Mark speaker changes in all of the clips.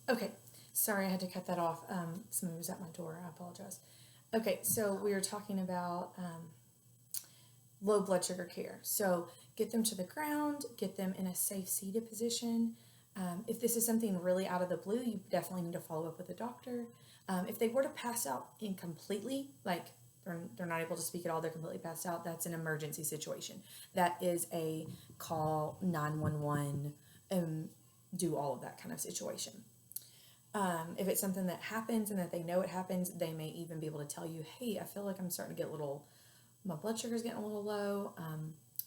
Speaker 1: Okay, sorry, I had to cut that off. Somebody was at my door. I apologize. Okay, so we were talking about low blood sugar care. So get them to the ground, get them in a safe seated position. If this is something really out of the blue, you definitely need to follow up with a doctor. If they were to pass out incompletely, like they're not able to speak at all, they're completely passed out, that's an emergency situation. That is a call 911 and do all of that kind of situation. If it's something that happens and that they know it happens, they may even be able to tell you, hey, I feel like I'm starting to get a little, my blood sugar's getting a little low.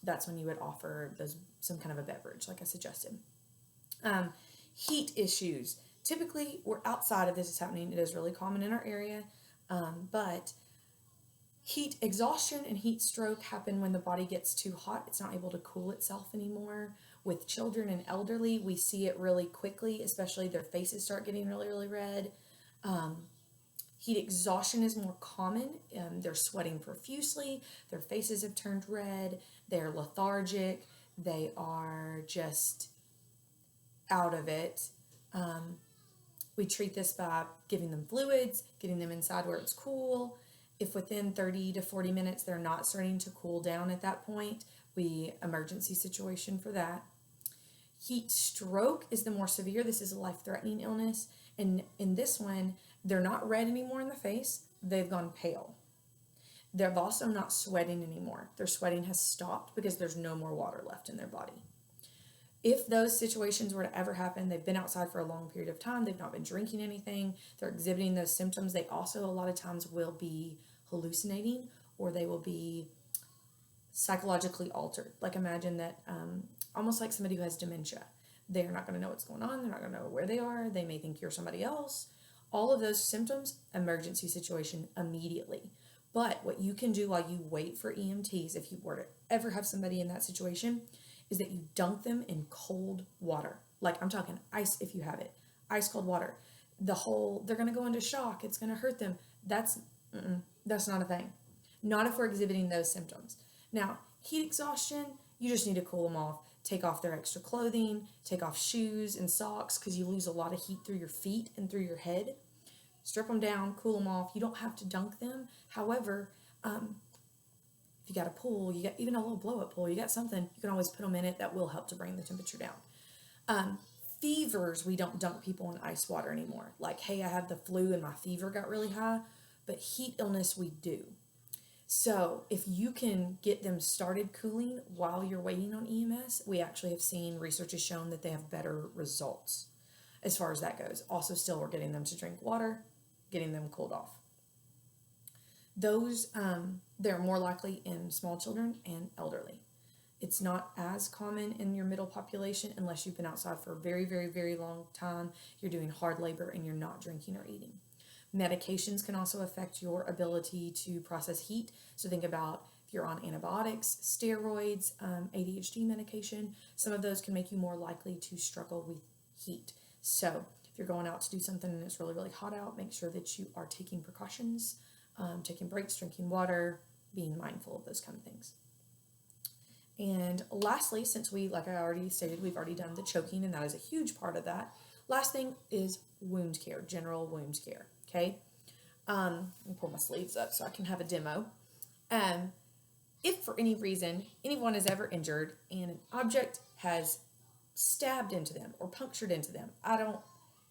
Speaker 1: That's when you would offer those some kind of a beverage, like I suggested. Um, Heat issues. Typically, we're outside of this is happening. It is really common in our area, but heat exhaustion and heat stroke happen when the body gets too hot. It's not able to cool itself anymore. With children and elderly, we see it really quickly, especially their faces start getting really, really red. Um, Heat exhaustion is more common. They're sweating profusely, their faces have turned red, they're lethargic, they are just out of it. Um, we treat this by giving them fluids, getting them inside where it's cool. If within 30 to 40 minutes they're not starting to cool down at that point, we emergency situation for that. Heat stroke is the more severe. This is a life-threatening illness, and in this one, they're not red anymore in the face. They've gone pale. They're also not sweating anymore. Their sweating has stopped because there's no more water left in their body. If those situations were to ever happen, they've been outside for a long period of time, they've not been drinking anything, they're exhibiting those symptoms, they also a lot of times will be hallucinating or they will be psychologically altered. Like imagine that almost like somebody who has dementia. They're not going to know what's going on, they're not going to know where they are, they may think you're somebody else. All of those symptoms, emergency situation immediately. But what you can do while you wait for EMTs, if you were to ever have somebody in that situation, is that you dunk them in cold water. Like I'm talking ice if you have it, ice cold water. They're going to go into shock. It's going to hurt them. That's not a thing. Not if we're exhibiting those symptoms. Now, heat exhaustion, you just need to cool them off. Take off their extra clothing, take off shoes and socks because you lose a lot of heat through your feet and through your head. Strip them down, cool them off. You don't have to dunk them. However, if you got a pool, you got even a little blow up pool, you got something, you can always put them in it that will help to bring the temperature down. Fevers, we don't dunk people in ice water anymore. Like, hey, I have the flu and my fever got really high, but heat illness, we do. So, if you can get them started cooling while you're waiting on EMS, we actually have seen research has shown that they have better results as far as that goes. Also, still, we're getting them to drink water, getting them cooled off. Those, they're more likely in small children and elderly. It's not as common in your middle population unless you've been outside for a very, very, very long time. You're doing hard labor and you're not drinking or eating. Medications can also affect your ability to process heat. So think about if you're on antibiotics, steroids, ADHD medication, some of those can make you more likely to struggle with heat. So if you're going out to do something and it's really, really hot out, make sure that you are taking precautions, taking breaks, drinking water, being mindful of those kind of things. And lastly, since like I already stated, we've already done the choking, and that is a huge part of that. Last thing is wound care, general wound care. Okay. Let me pull my sleeves up so I can have a demo. If for any reason anyone is ever injured and an object has stabbed into them or punctured into them, I don't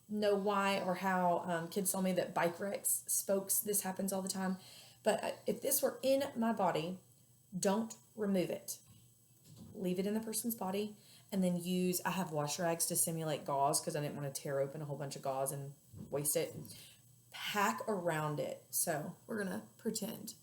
Speaker 1: know why or how. Kids tell me that bike wrecks, spokes, this happens all the time. But if this were in my body, don't remove it. Leave it in the person's body and then I have wash rags to simulate gauze because I didn't want to tear open a whole bunch of gauze and waste it. Pack around it. So we're going to pretend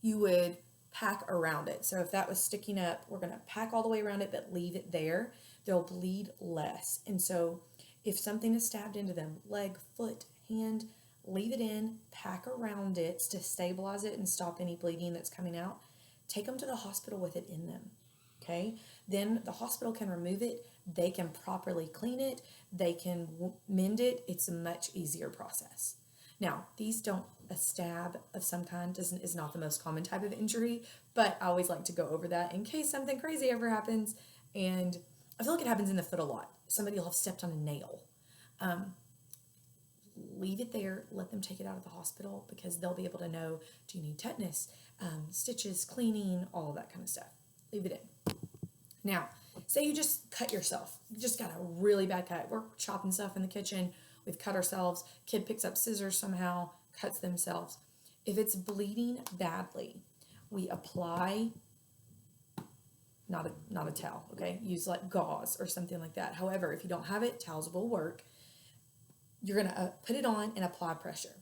Speaker 1: you would pack around it. So if that was sticking up, we're going to pack all the way around it, but leave it there. They'll bleed less. And so if something is stabbed into them, leg, foot, hand, leave it in, pack around it to stabilize it and stop any bleeding that's coming out. Take them to the hospital with it in them. Okay, then the hospital can remove it, they can properly clean it, they can mend it. It's a much easier process. Now, a stab of some kind is not the most common type of injury, but I always like to go over that in case something crazy ever happens. And I feel like it happens in the foot a lot. Somebody will have stepped on a nail. leave it there. Let them take it out of the hospital because they'll be able to know, do you need tetanus, stitches, cleaning, all of that kind of stuff. Leave it in. Now, say you just cut yourself. You just got a really bad cut. We're chopping stuff in the kitchen. We've cut ourselves. Kid picks up scissors somehow, cuts themselves. If it's bleeding badly, we apply, not a towel, okay? Use like gauze or something like that. However, if you don't have it, towels will work. You're gonna put it on and apply pressure.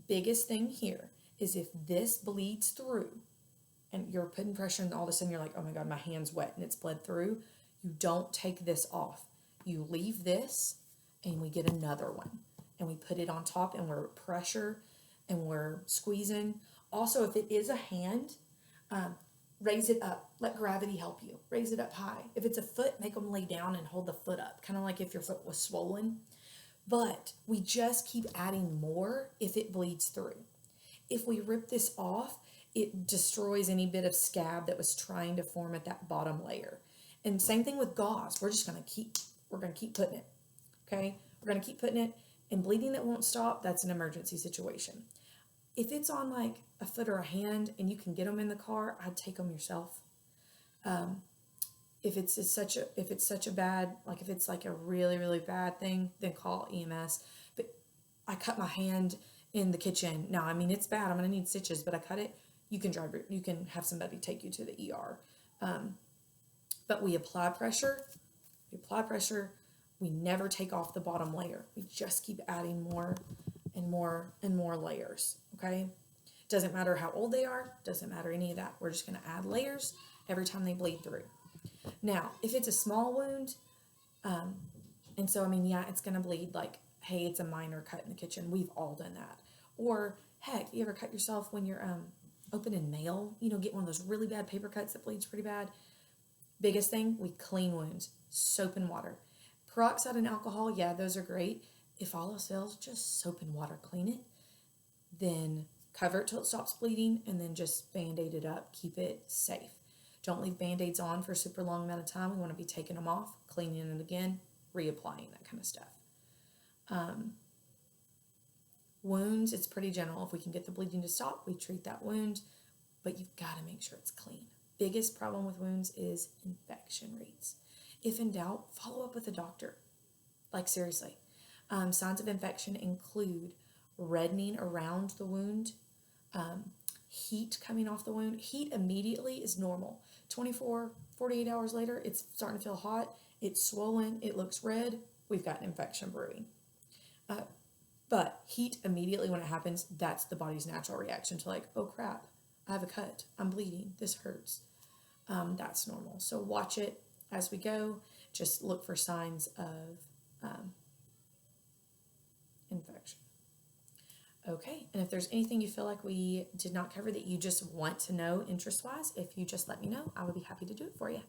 Speaker 1: Biggest thing here is if this bleeds through and you're putting pressure and all of a sudden you're like, oh my God, my hand's wet and it's bled through, you don't take this off. You leave this and we get another one and we put it on top and we're pressure and we're squeezing. Also, if it is a hand, raise it up. Let gravity help you. Raise it up high. If it's a foot, make them lay down and hold the foot up, kind of like if your foot was swollen. But we just keep adding more if it bleeds through. If we rip this off, it destroys any bit of scab that was trying to form at that bottom layer. And same thing with gauze. We're gonna keep putting it. Okay? We're gonna keep putting it, and bleeding that won't stop, that's an emergency situation. If it's on like a foot or a hand and you can get them in the car, I'd take them yourself. If it's such a bad, like if it's like a really, really bad thing, then call EMS. But I cut my hand in the kitchen. Now, I mean, it's bad. I'm going to need stitches, but I cut it. You can have somebody take you to the ER. But we apply pressure. We never take off the bottom layer. We just keep adding more and more and more layers. Okay. Doesn't matter how old they are. Doesn't matter any of that. We're just going to add layers every time they bleed through. Now, if it's a small wound, and so, I mean, yeah, it's going to bleed like, hey, it's a minor cut in the kitchen. We've all done that. Or, heck, you ever cut yourself when you're opening mail? You know, get one of those really bad paper cuts that bleeds pretty bad. Biggest thing, we clean wounds. Soap and water. Peroxide and alcohol, yeah, those are great. If all else fails, just soap and water. Clean it. Then cover it till it stops bleeding, and then just Band-Aid it up. Keep it safe. Don't leave Band-Aids on for a super long amount of time. We want to be taking them off, cleaning it again, reapplying, that kind of stuff. Wounds, it's pretty general. If we can get the bleeding to stop, we treat that wound, but you've got to make sure it's clean. Biggest problem with wounds is infection rates. If in doubt, follow up with a doctor. Like seriously. Signs of infection include reddening around the wound, heat coming off the wound. Heat immediately is normal. 24, 48 hours later, it's starting to feel hot. It's swollen. It looks red. We've got an infection brewing. But heat immediately when it happens, that's the body's natural reaction to like, oh crap, I have a cut. I'm bleeding. This hurts. That's normal. So watch it as we go. Just look for signs of infection. Okay, and if there's anything you feel like we did not cover that you just want to know interest-wise, if you just let me know, I would be happy to do it for you.